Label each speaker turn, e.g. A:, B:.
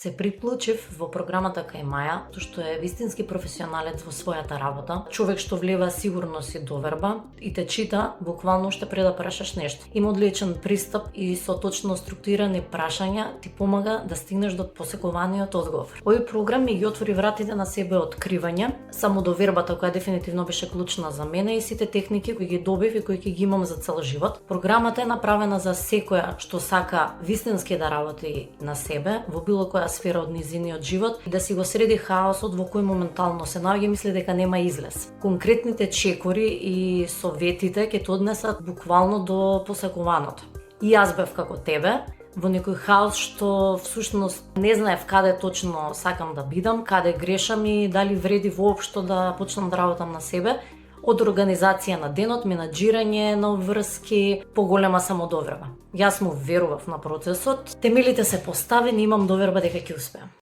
A: Се приклучив во програмата кај Маја, што е вистински професионалец во својата работа, човек што влива сигурност и доверба и те чита буквално уште пред да прашаш нешто. Има одличен пристап и со точно структурирани прашања ти помага да стигнеш до посекуваниот одговор. Овој програм ми ги отвори вратите на себе откривање, самодовербата која дефинитивно беше клучна за мене и сите техники кои ги добив и кои ги имам за цел живот. Програмата е направена за секоја што сака вистински да работи на себе во било која сфера од низиниот живот и да си го среди хаосот во кој моментално се наоѓа и мисли дека нема излез. Конкретните чекори и советите ќе те однесат буквално до посекуваното. И јас бев како тебе, во некој хаос што всушност не знаев каде точно сакам да бидам, каде грешам и дали вреди воопшто да почнам да работам на себе, од организација на денот, менаџирање на обврски, поголема самодоверба. Јас му верував на процесот, темелите се поставени и имам доверба дека ќе успеам.